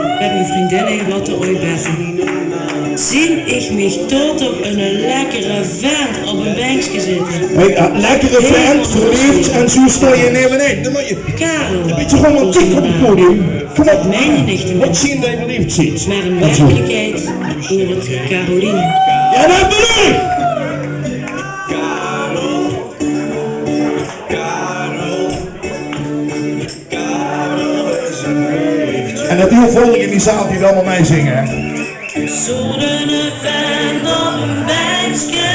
Ich habe eine Freundin gehad ooit beffen. Zie ik mich tot op een lekkere vent op een bankje zitten. Hey, lekkere vent, verliefd en zo sta je nebenein. Dan moet je een beetje romantiek op het podium. Kom op, wat zien dat je verliefd ziet. Maar in werkelijkheid hoort Caroline. Ja, dat bedoel ik! En natuurlijk volg in die zaal die allemaal mee zingen. Zo'n vent op een bankje.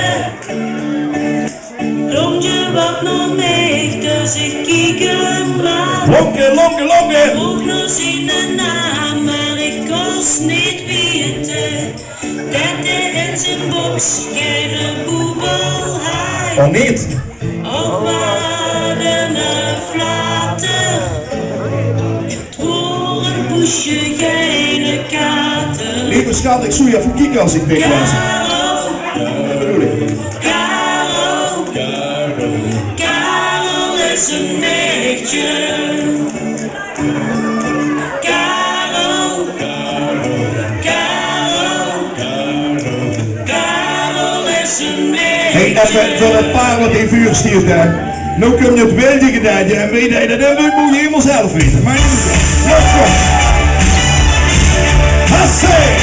Rondje wat nog leeg, dus ik kijk hem aan. Lonken! Ook nog zien de naam, maar ik kost niet weten. Dat hij in zijn box geen boebel heeft. Oh, niet? Op waarden flater. Poesje, gele kater. Lieve schat, ik zou je even kijken als ik dit was. Dat bedoel ik. Karel is een meisje. Karel is een meisje. Hey, even voor het paar wat in vuur stiert hè. Nou kom je het wilde gedaan en weet je dat moet je helemaal zelf weten. Maar Hasse!